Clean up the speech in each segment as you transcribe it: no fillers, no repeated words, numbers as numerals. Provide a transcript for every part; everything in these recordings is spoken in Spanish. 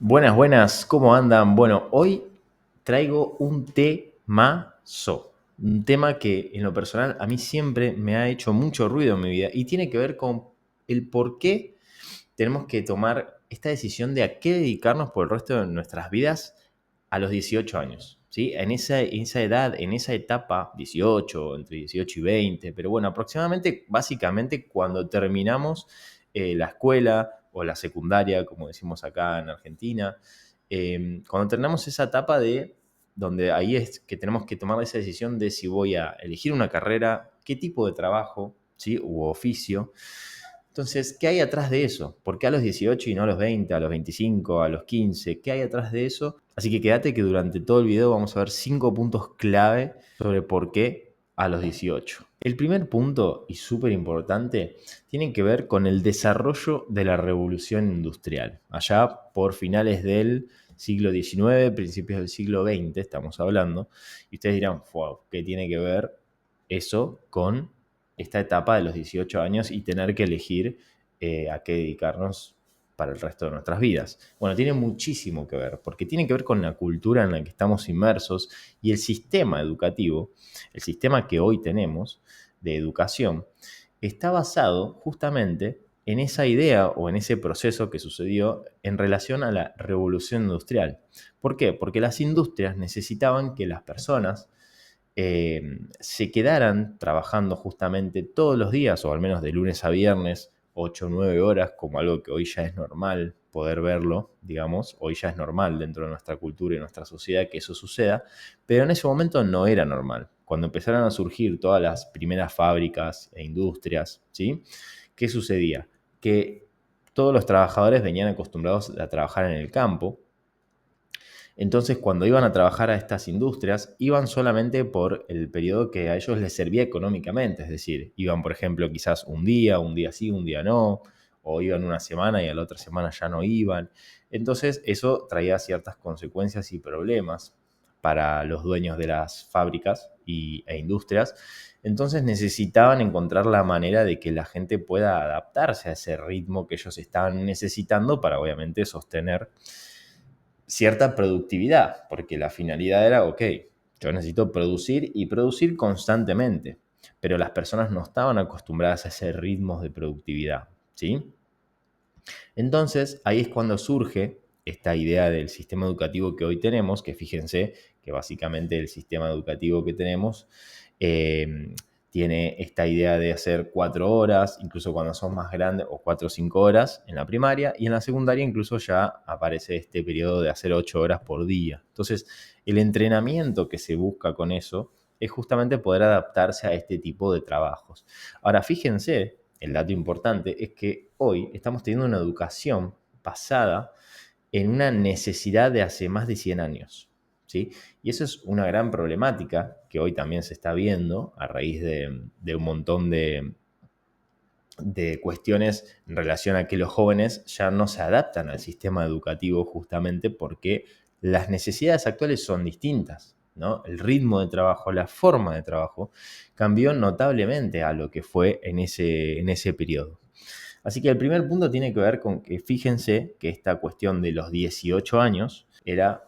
Buenas, buenas, ¿cómo andan? Bueno, hoy traigo un temazo, un tema que en lo personal a mí siempre me ha hecho mucho ruido en mi vida y tiene que ver con el por qué tenemos que tomar esta decisión de a qué dedicarnos por el resto de nuestras vidas a los 18 años, ¿sí? En esa edad, en esa etapa, 18, entre 18 y 20, pero bueno, aproximadamente, básicamente cuando terminamos la escuela o la secundaria, como decimos acá en Argentina, cuando terminamos esa etapa de donde ahí es que tenemos que tomar esa decisión de si voy a elegir una carrera, qué tipo de trabajo, ¿sí? U oficio. Entonces, ¿qué hay atrás de eso? ¿Por qué a los 18 y no a los 20, a los 25, a los 15? ¿Qué hay atrás de eso? Así que quédate que durante todo el video vamos a ver 5 puntos clave sobre por qué a los 18. El primer punto, y súper importante, tiene que ver con el desarrollo de la revolución industrial. Allá por finales del siglo XIX, principios del siglo XX, estamos hablando, y ustedes dirán, wow, ¿qué tiene que ver eso con esta etapa de los 18 años y tener que elegir a qué dedicarnos para el resto de nuestras vidas? Bueno, tiene muchísimo que ver, porque tiene que ver con la cultura en la que estamos inmersos y el sistema educativo, el sistema que hoy tenemos de educación, está basado justamente en esa idea o en ese proceso que sucedió en relación a la revolución industrial. ¿Por qué? Porque las industrias necesitaban que las personas se quedaran trabajando justamente todos los días, o al menos de lunes a viernes, 8 o 9 horas, como algo que hoy ya es normal poder verlo, digamos, hoy ya es normal dentro de nuestra cultura y nuestra sociedad que eso suceda, pero en ese momento no era normal. Cuando empezaron a surgir todas las primeras fábricas e industrias, ¿sí? ¿Qué sucedía? Que todos los trabajadores venían acostumbrados a trabajar en el campo. Entonces, cuando iban a trabajar a estas industrias, iban solamente por el periodo que a ellos les servía económicamente. Es decir, iban, por ejemplo, quizás un día sí, un día no, o iban una semana y a la otra semana ya no iban. Entonces, eso traía ciertas consecuencias y problemas para los dueños de las fábricas e industrias. Entonces necesitaban encontrar la manera de que la gente pueda adaptarse a ese ritmo que ellos estaban necesitando para obviamente sostener cierta productividad, porque la finalidad era, ok, yo necesito producir y producir constantemente, pero las personas no estaban acostumbradas a ese ritmo de productividad, ¿sí? Entonces, ahí es cuando surge esta idea del sistema educativo que hoy tenemos, que fíjense que básicamente el sistema educativo que tenemos eh, tiene esta idea de hacer 4 horas, incluso cuando son más grandes, o 4 o 5 horas en la primaria, y en la secundaria incluso ya aparece este periodo de hacer 8 horas por día. Entonces, el entrenamiento que se busca con eso es justamente poder adaptarse a este tipo de trabajos. Ahora, fíjense, el dato importante es que hoy estamos teniendo una educación basada en una necesidad de hace más de 100 años, ¿sí? Y eso es una gran problemática que hoy también se está viendo a raíz de un montón de cuestiones en relación a que los jóvenes ya no se adaptan al sistema educativo justamente porque las necesidades actuales son distintas, ¿no? El ritmo de trabajo, la forma de trabajo cambió notablemente a lo que fue en ese periodo. Así que el primer punto tiene que ver con que fíjense que esta cuestión de los 18 años era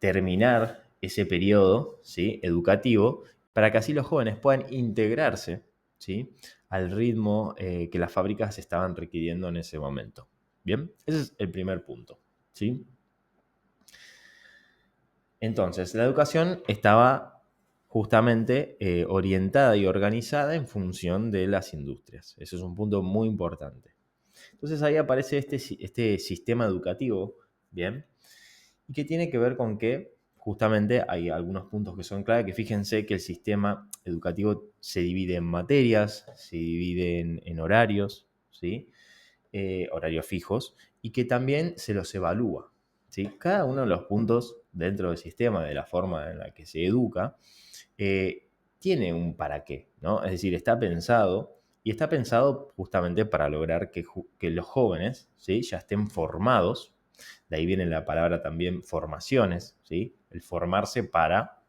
terminar ese periodo, ¿sí? Educativo para que así los jóvenes puedan integrarse, ¿sí? Al ritmo que las fábricas estaban requiriendo en ese momento. Bien, ese es el primer punto, ¿sí? Entonces, la educación estaba justamente orientada y organizada en función de las industrias. Eso es un punto muy importante. Entonces ahí aparece este sistema educativo, ¿bien? Y que tiene que ver con que justamente hay algunos puntos que son clave, que fíjense que el sistema educativo se divide en materias, se divide en horarios, ¿sí? Horarios fijos, y que también se los evalúa, ¿sí? Cada uno de los puntos dentro del sistema, de la forma en la que se educa, tiene un para qué, ¿no? Es decir, está pensado y está pensado justamente para lograr que los jóvenes, ¿sí? Ya estén formados. De ahí viene la palabra también formaciones, ¿sí? El formarse para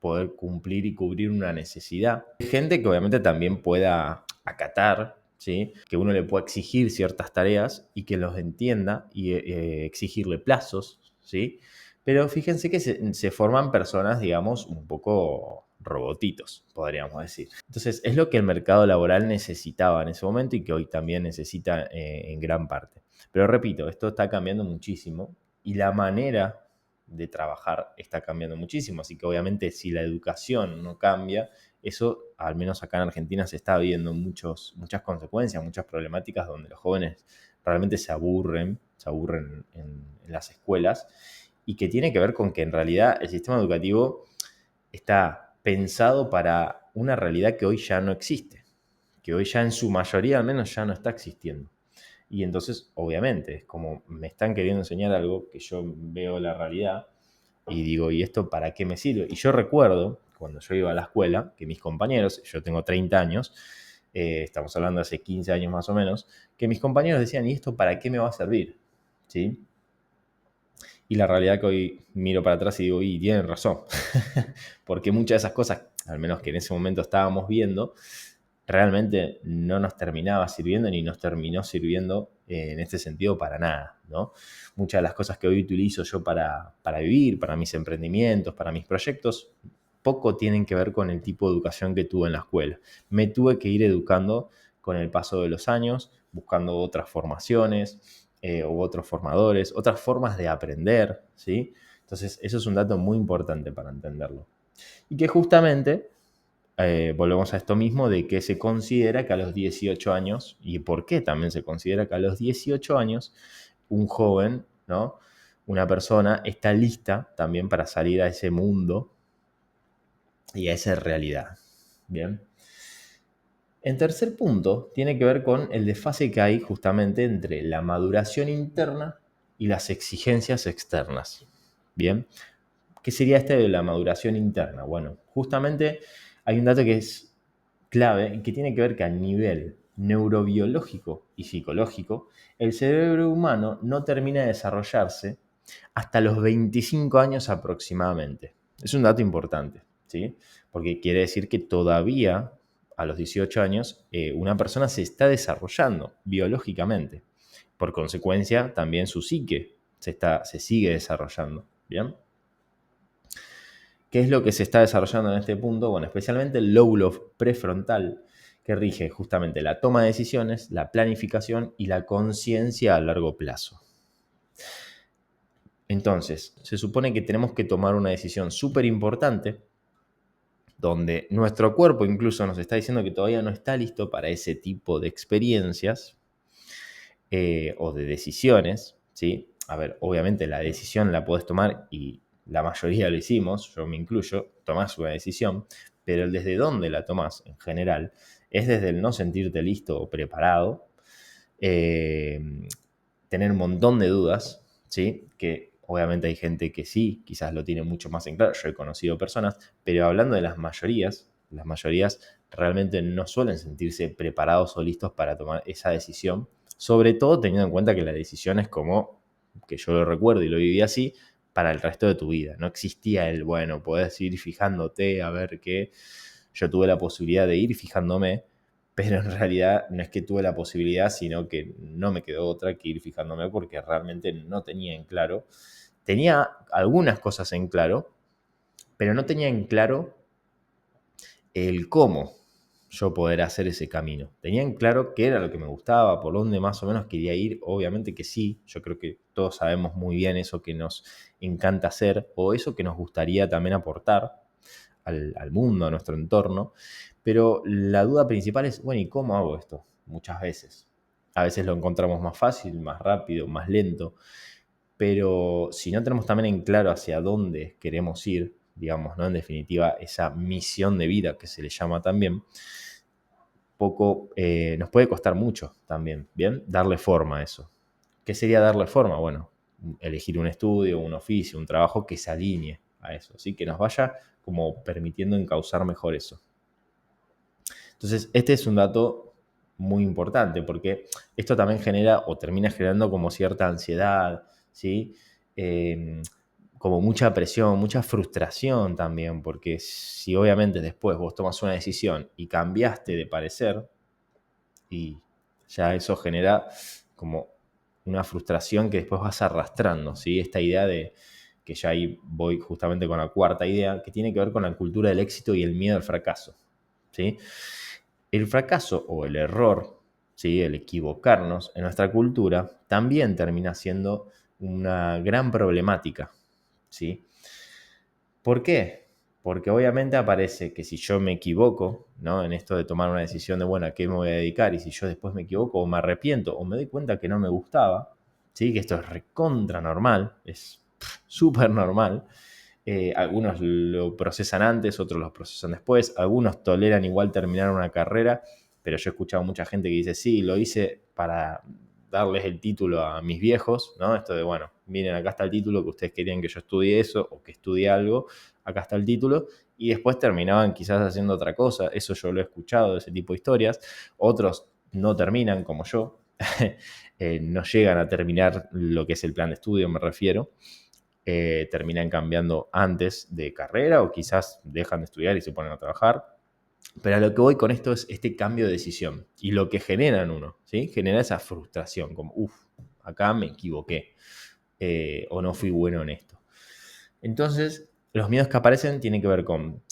poder cumplir y cubrir una necesidad. Gente que obviamente también pueda acatar ¿sí? Que uno le pueda exigir ciertas tareas y que los entienda y exigirle plazos, ¿sí? Pero fíjense que se forman personas, digamos, un poco robotitos, podríamos decir. Entonces, es lo que el mercado laboral necesitaba en ese momento y que hoy también necesita en gran parte. Pero repito, esto está cambiando muchísimo y la manera de trabajar está cambiando muchísimo. Así que obviamente si la educación no cambia, eso, al menos acá en Argentina, se está viendo muchas consecuencias, muchas problemáticas donde los jóvenes realmente se aburren en las escuelas y que tiene que ver con que en realidad el sistema educativo está pensado para una realidad que hoy ya no existe, que hoy ya en su mayoría al menos ya no está existiendo. Y entonces, obviamente, es como me están queriendo enseñar algo que yo veo la realidad y digo, ¿y esto para qué me sirve? Y yo recuerdo, cuando yo iba a la escuela, que mis compañeros, yo tengo 30 años, estamos hablando de hace 15 años más o menos, que mis compañeros decían, ¿y esto para qué me va a servir? ¿Sí? Y la realidad que hoy miro para atrás y digo, y tienen razón, porque muchas de esas cosas, al menos que en ese momento estábamos viendo, realmente no nos terminaba sirviendo ni nos terminó sirviendo en este sentido para nada, ¿no? Muchas de las cosas que hoy utilizo yo para vivir, para mis emprendimientos, para mis proyectos, poco tienen que ver con el tipo de educación que tuve en la escuela. Me tuve que ir educando con el paso de los años, buscando otras formaciones u otros formadores, otras formas de aprender, ¿sí? Entonces, eso es un dato muy importante para entenderlo. Y que justamente volvemos a esto mismo de que se considera que a los 18 años, y por qué también se considera que a los 18 años un joven, ¿no? Una persona está lista también para salir a ese mundo y a esa realidad. Bien. En tercer punto, tiene que ver con el desfase que hay justamente entre la maduración interna y las exigencias externas. Bien. ¿Qué sería este de la maduración interna? Bueno, justamente hay un dato que es clave y que tiene que ver que a nivel neurobiológico y psicológico, el cerebro humano no termina de desarrollarse hasta los 25 años aproximadamente. Es un dato importante, ¿sí? Porque quiere decir que todavía a los 18 años una persona se está desarrollando biológicamente. Por consecuencia, también su psique se sigue desarrollando, ¿bien? ¿Qué es lo que se está desarrollando en este punto? Bueno, especialmente el lóbulo prefrontal, que rige justamente la toma de decisiones, la planificación y la conciencia a largo plazo. Entonces, se supone que tenemos que tomar una decisión súper importante, donde nuestro cuerpo incluso nos está diciendo que todavía no está listo para ese tipo de experiencias o de decisiones, ¿sí? A ver, obviamente la decisión la podés tomar y la mayoría lo hicimos, yo me incluyo, tomás una decisión, pero el desde dónde la tomás en general es desde el no sentirte listo o preparado, eh, tener un montón de dudas, ¿sí? Que obviamente hay gente que sí, quizás lo tiene mucho más en claro, yo he conocido personas, pero hablando de las mayorías realmente no suelen sentirse preparados o listos para tomar esa decisión, sobre todo teniendo en cuenta que la decisión es como, que yo lo recuerdo y lo viví así, para el resto de tu vida. No existía el, bueno, podés ir fijándote a ver qué. Yo tuve la posibilidad de ir fijándome, pero en realidad no es que tuve la posibilidad, sino que no me quedó otra que ir fijándome porque realmente no tenía en claro. Tenía algunas cosas en claro, pero no tenía en claro el cómo yo poder hacer ese camino. Tenía en claro qué era lo que me gustaba, por dónde más o menos quería ir. Obviamente que sí, yo creo que todos sabemos muy bien eso que nos encanta hacer o eso que nos gustaría también aportar al mundo, a nuestro entorno. Pero la duda principal es, bueno, ¿y cómo hago esto? Muchas veces. A veces lo encontramos más fácil, más rápido, más lento. Pero si no tenemos también en claro hacia dónde queremos ir, digamos, ¿no? En definitiva, esa misión de vida que se le llama también, poco nos puede costar mucho también, ¿bien? Darle forma a eso. ¿Qué sería darle forma? Bueno, elegir un estudio, un oficio, un trabajo que se alinee a eso, ¿sí? Que nos vaya como permitiendo encauzar mejor eso. Entonces, este es un dato muy importante porque esto también genera o termina generando como cierta ansiedad, ¿sí? Eh, como mucha presión, mucha frustración también, porque si obviamente después vos tomas una decisión y cambiaste de parecer, y ya eso genera como una frustración que después vas arrastrando, ¿sí? Esta idea de que ya ahí voy justamente con la cuarta idea, que tiene que ver con la cultura del éxito y el miedo al fracaso, ¿sí? El fracaso o el error, ¿sí? El equivocarnos en nuestra cultura también termina siendo una gran problemática, ¿sí? ¿Por qué? Porque obviamente aparece que si yo me equivoco, ¿no? En esto de tomar una decisión de, bueno, ¿a qué me voy a dedicar? Y si yo después me equivoco o me arrepiento o me doy cuenta que no me gustaba, ¿sí? Que esto es recontra normal, es súper normal. Algunos lo procesan antes, otros lo procesan después. Algunos toleran igual terminar una carrera, pero yo he escuchado mucha gente que dice, sí, lo hice para darles el título a mis viejos, ¿no? Esto de, bueno, miren, acá está el título, que ustedes querían que yo estudie eso o que estudie algo, acá está el título, y después terminaban quizás haciendo otra cosa. Eso yo lo he escuchado, ese tipo de historias. Otros no terminan, como yo, no llegan a terminar lo que es el plan de estudio, me refiero. Terminan cambiando antes de carrera o quizás dejan de estudiar y se ponen a trabajar. Pero a lo que voy con esto es este cambio de decisión y lo que genera en uno, ¿sí? Genera esa frustración, como, acá me equivoqué o no fui bueno en esto. Entonces, los miedos que aparecen tienen que ver con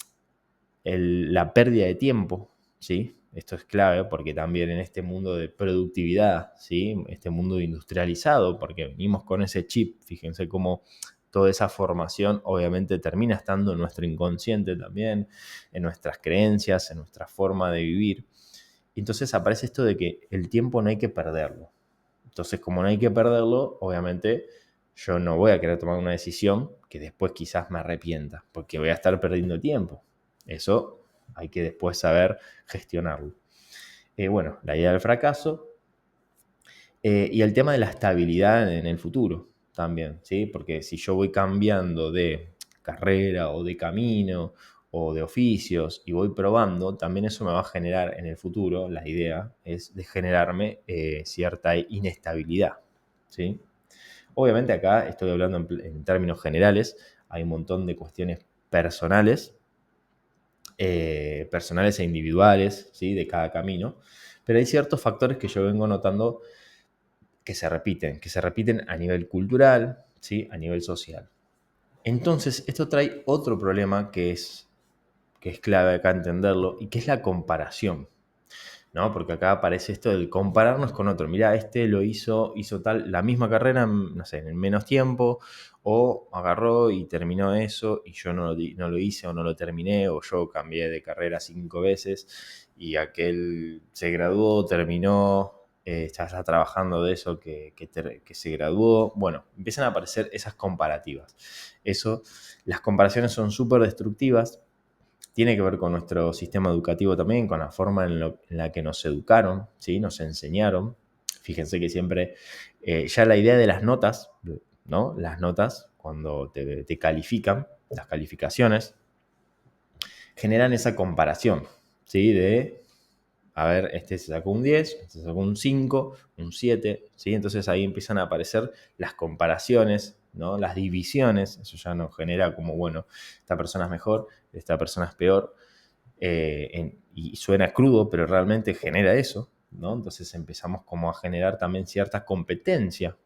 la pérdida de tiempo, ¿sí? Esto es clave porque también en este mundo de productividad, ¿sí? Este mundo industrializado, porque venimos con ese chip, fíjense cómo toda esa formación obviamente termina estando en nuestro inconsciente también, en nuestras creencias, en nuestra forma de vivir. Entonces aparece esto de que el tiempo no hay que perderlo. Entonces, como no hay que perderlo, obviamente yo no voy a querer tomar una decisión que después quizás me arrepienta, porque voy a estar perdiendo tiempo. Eso hay que después saber gestionarlo. Bueno, la idea del fracaso y el tema de la estabilidad en el futuro también, ¿sí? Porque si yo voy cambiando de carrera o de camino o de oficios y voy probando, también eso me va a generar en el futuro, la idea es de generarme cierta inestabilidad, ¿sí? Obviamente acá estoy hablando en términos generales, hay un montón de cuestiones personales, personales e individuales, ¿sí? De cada camino, pero hay ciertos factores que yo vengo notando que se repiten a nivel cultural, ¿sí? A nivel social. Entonces, esto trae otro problema que es clave acá entenderlo y que es la comparación, ¿no? Porque acá aparece esto del compararnos con otro. Mirá, este hizo tal, la misma carrera, no sé, en menos tiempo, o agarró y terminó eso, y yo no lo hice o no lo terminé, o yo cambié de carrera 5 veces, y aquel se graduó, terminó, ya está trabajando de eso que se graduó. Bueno, empiezan a aparecer esas comparativas. Las comparaciones son súper destructivas. Tiene que ver con nuestro sistema educativo también, con la forma en la que nos educaron, ¿sí? Nos enseñaron. Fíjense que siempre, ya la idea de las notas, ¿no? Las notas, cuando te califican, las calificaciones, generan esa comparación, ¿sí? De, a ver, este se sacó un 10, este se sacó un 5, un 7, ¿sí? Entonces ahí empiezan a aparecer las comparaciones, ¿no? Las divisiones, eso ya nos genera como, bueno, esta persona es mejor, esta persona es peor, y suena crudo, pero realmente genera eso, ¿no? Entonces empezamos como a generar también cierta competencia,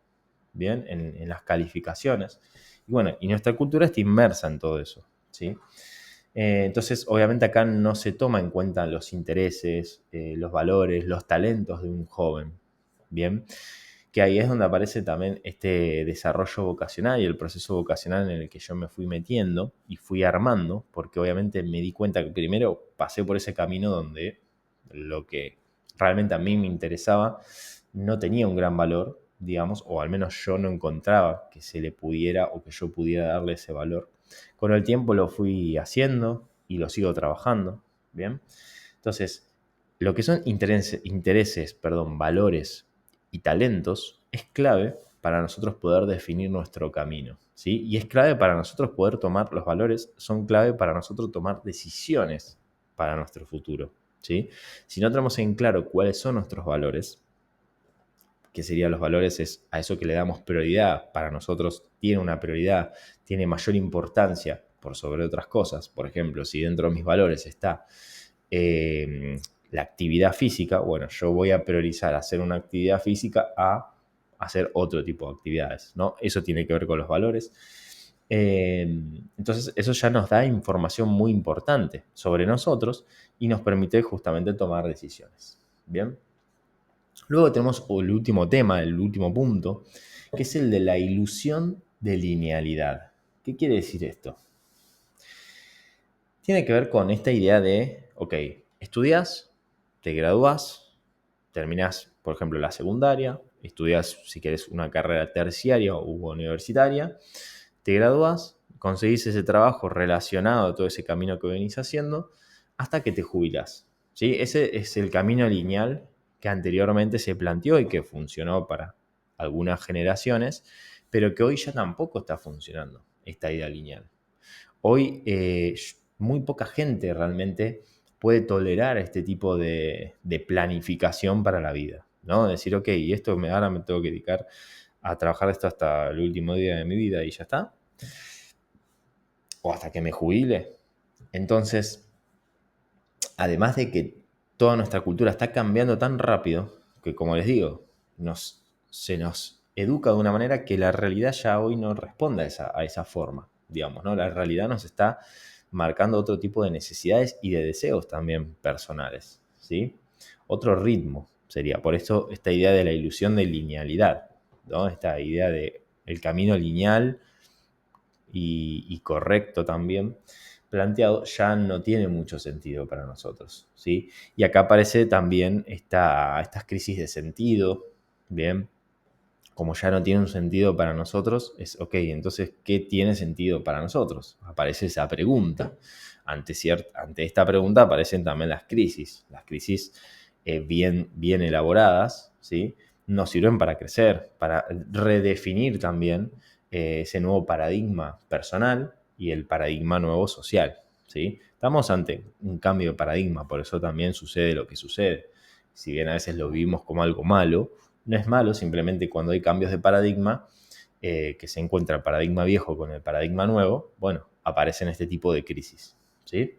¿bien? En las calificaciones. Y bueno, y nuestra cultura está inmersa en todo eso, ¿sí? Entonces, obviamente acá no se toma en cuenta los intereses, los valores, los talentos de un joven, ¿bien? Que ahí es donde aparece también este desarrollo vocacional y el proceso vocacional en el que yo me fui metiendo y fui armando, porque obviamente me di cuenta que primero pasé por ese camino donde lo que realmente a mí me interesaba no tenía un gran valor, digamos, o al menos yo no encontraba que se le pudiera o que yo pudiera darle ese valor. Con el tiempo lo fui haciendo y lo sigo trabajando, ¿bien? Entonces, lo que son intereses, perdón, valores y talentos es clave para nosotros poder definir nuestro camino, ¿sí? Y es clave para nosotros poder tomar los valores, son clave para nosotros tomar decisiones para nuestro futuro, ¿sí? Si no tenemos en claro cuáles son nuestros valores, que serían los valores, es a eso que le damos prioridad, para nosotros tiene una prioridad, tiene mayor importancia por sobre otras cosas. Por ejemplo, si dentro de mis valores está la actividad física, bueno, yo voy a priorizar hacer una actividad física a hacer otro tipo de actividades, ¿no? Eso tiene que ver con los valores. Entonces, eso ya nos da información muy importante sobre nosotros y nos permite justamente tomar decisiones. Bien. Luego tenemos el último tema, el último punto, que es el de la ilusión de linealidad. ¿Qué quiere decir esto? Tiene que ver con esta idea de, ok, estudias, te gradúas, terminas, por ejemplo, la secundaria, estudias, si quieres, una carrera terciaria u universitaria, te gradúas, conseguís ese trabajo relacionado a todo ese camino que venís haciendo, hasta que te jubilas. ¿Sí? Ese es el camino lineal que anteriormente se planteó y que funcionó para algunas generaciones, pero que hoy ya tampoco está funcionando, esta idea lineal. Hoy muy poca gente realmente puede tolerar este tipo de planificación para la vida, ¿no? Decir, ok, y esto ahora me tengo que dedicar a trabajar esto hasta el último día de mi vida y ya está, o hasta que me jubile. Entonces, además de que toda nuestra cultura está cambiando tan rápido, que como les digo, se nos educa de una manera que la realidad ya hoy no responde a esa forma, digamos, ¿no? La realidad nos está marcando otro tipo de necesidades y de deseos también personales, ¿sí? Otro ritmo sería, por eso esta idea de la ilusión de linealidad, ¿no? Esta idea de el camino lineal y correcto también planteado ya no tiene mucho sentido para nosotros, ¿sí? Y acá aparece también estas crisis de sentido, ¿bien? Como ya no tiene un sentido para nosotros, es, ok, entonces, ¿qué tiene sentido para nosotros? Aparece esa pregunta. Ante esta pregunta aparecen también las crisis bien elaboradas, ¿sí? Nos sirven para crecer, para redefinir también ese nuevo paradigma personal y el paradigma nuevo social, ¿sí? Estamos ante un cambio de paradigma, por eso también sucede lo que sucede. Si bien a veces lo vivimos como algo malo, no es malo, simplemente cuando hay cambios de paradigma, que se encuentra el paradigma viejo con el paradigma nuevo, bueno, aparecen este tipo de crisis, ¿sí?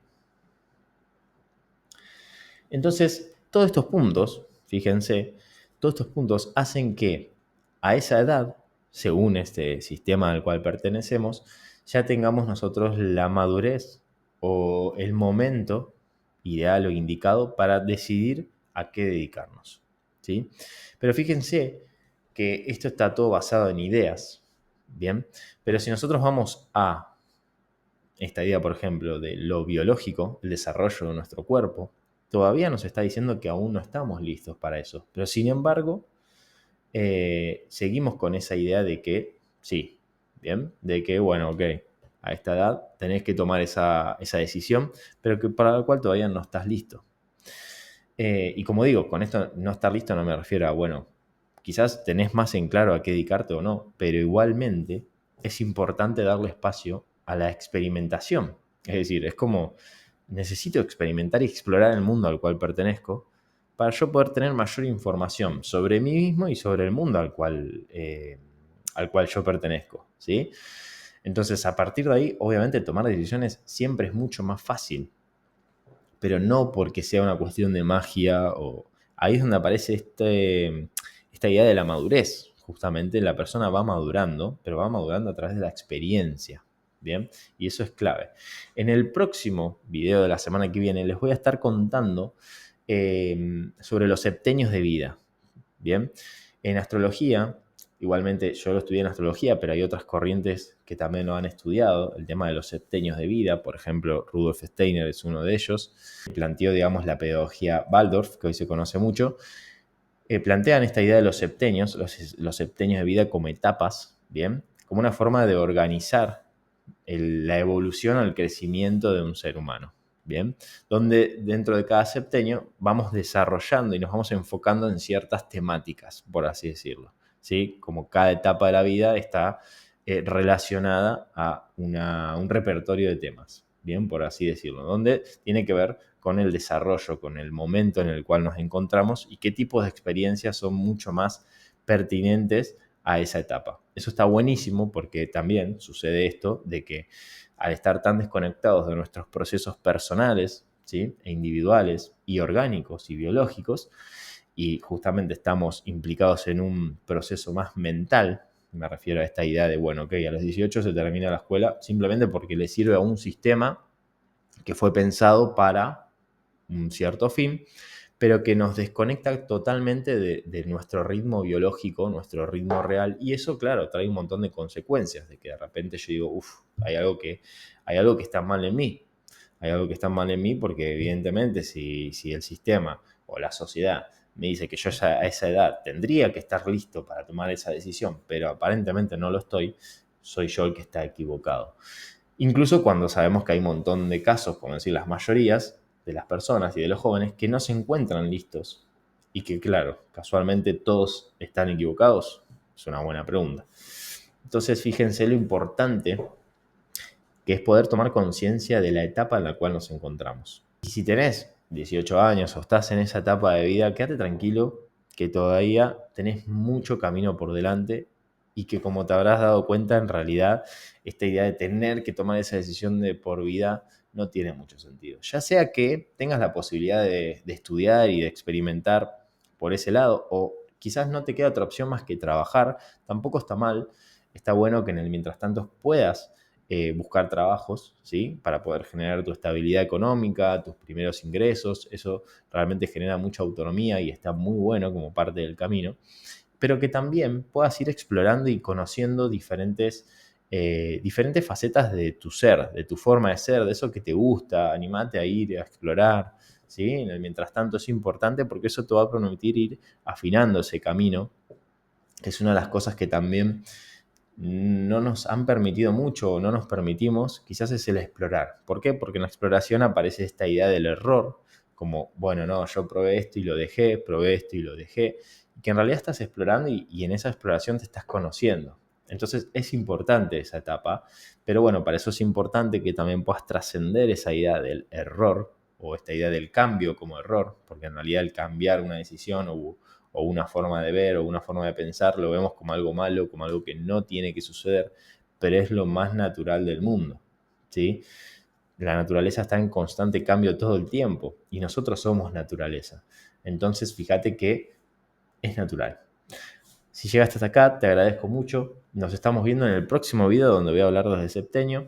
Entonces, todos estos puntos, fíjense, todos estos puntos hacen que a esa edad, según este sistema al cual pertenecemos, ya tengamos nosotros la madurez o el momento ideal o indicado para decidir a qué dedicarnos, ¿sí? Pero fíjense que esto está todo basado en ideas, ¿bien? Pero si nosotros vamos a esta idea, por ejemplo, de lo biológico, el desarrollo de nuestro cuerpo, todavía nos está diciendo que aún no estamos listos para eso. Pero sin embargo, seguimos con esa idea de que sí, ¿bien? De que, bueno, ok, a esta edad tenés que tomar esa decisión, pero que para la cual todavía no estás listo. Y como digo, con esto no estar listo no me refiero a, bueno, quizás tenés más en claro a qué dedicarte o no, pero igualmente es importante darle espacio a la experimentación. Es decir, es como necesito experimentar y explorar el mundo al cual pertenezco para yo poder tener mayor información sobre mí mismo y sobre el mundo al cual yo pertenezco, ¿sí? Entonces, a partir de ahí, obviamente, tomar decisiones siempre es mucho más fácil, pero no porque sea una cuestión de magia o... Ahí es donde aparece esta idea de la madurez. Justamente la persona va madurando, pero va madurando a través de la experiencia. ¿Bien? Y eso es clave. En el próximo video de la semana que viene les voy a estar contando sobre los septenios de vida. ¿Bien? En astrología, igualmente yo lo estudié en astrología, pero hay otras corrientes que también lo han estudiado, el tema de los septenios de vida, por ejemplo, Rudolf Steiner es uno de ellos, planteó, digamos, la pedagogía Waldorf, que hoy se conoce mucho, plantean esta idea de los septenios, los septenios de vida como etapas, ¿bien? Como una forma de organizar la evolución o el crecimiento de un ser humano. Bien, donde dentro de cada septenio vamos desarrollando y nos vamos enfocando en ciertas temáticas, por así decirlo, ¿sí? Como cada etapa de la vida está relacionada a un repertorio de temas, bien, por así decirlo, donde tiene que ver con el desarrollo, con el momento en el cual nos encontramos y qué tipos de experiencias son mucho más pertinentes a esa etapa. Eso está buenísimo porque también sucede esto de que al estar tan desconectados de nuestros procesos personales, ¿sí? E individuales y orgánicos y biológicos, y justamente estamos implicados en un proceso más mental. Me refiero a esta idea de, bueno, ok, a los 18 se termina la escuela simplemente porque le sirve a un sistema que fue pensado para un cierto fin, pero que nos desconecta totalmente de nuestro ritmo biológico, nuestro ritmo real, y eso, claro, trae un montón de consecuencias, de que de repente yo digo, uff, hay algo que está mal en mí, hay algo que está mal en mí porque evidentemente si el sistema o la sociedad me dice que yo ya a esa edad tendría que estar listo para tomar esa decisión, pero aparentemente no lo estoy, soy yo el que está equivocado. Incluso cuando sabemos que hay un montón de casos, como decir, las mayorías de las personas y de los jóvenes que no se encuentran listos y que, claro, casualmente todos están equivocados, es una buena pregunta. Entonces, fíjense lo importante que es poder tomar conciencia de la etapa en la cual nos encontramos. Y si tenés 18 años o estás en esa etapa de vida, quédate tranquilo que todavía tenés mucho camino por delante y que, como te habrás dado cuenta, en realidad esta idea de tener que tomar esa decisión de por vida no tiene mucho sentido. Ya sea que tengas la posibilidad de estudiar y de experimentar por ese lado, o quizás no te queda otra opción más que trabajar, tampoco está mal. Está bueno que en el mientras tanto puedas buscar trabajos, ¿sí? Para poder generar tu estabilidad económica, tus primeros ingresos. Eso realmente genera mucha autonomía y está muy bueno como parte del camino. Pero que también puedas ir explorando y conociendo diferentes facetas de tu ser, de tu forma de ser, de eso que te gusta. Animate a ir a explorar, ¿sí? En el mientras tanto es importante porque eso te va a permitir ir afinando ese camino. Es una de las cosas que también no nos han permitido mucho o no nos permitimos, quizás es el explorar. ¿Por qué? Porque en la exploración aparece esta idea del error, como, bueno, no, yo probé esto y lo dejé, probé esto y lo dejé, y que en realidad estás explorando y en esa exploración te estás conociendo. Entonces es importante esa etapa, pero bueno, para eso es importante que también puedas trascender esa idea del error o esta idea del cambio como error, porque en realidad el cambiar una decisión o una forma de ver o una forma de pensar, lo vemos como algo malo, como algo que no tiene que suceder, pero es lo más natural del mundo, ¿sí? La naturaleza está en constante cambio todo el tiempo y nosotros somos naturaleza. Entonces, fíjate que es natural. Si llegaste hasta acá, te agradezco mucho. Nos estamos viendo en el próximo video donde voy a hablar desde septenio.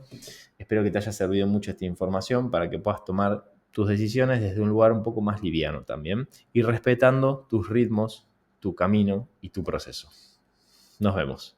Espero que te haya servido mucho esta información para que puedas tomar tus decisiones desde un lugar un poco más liviano también y respetando tus ritmos, tu camino y tu proceso. Nos vemos.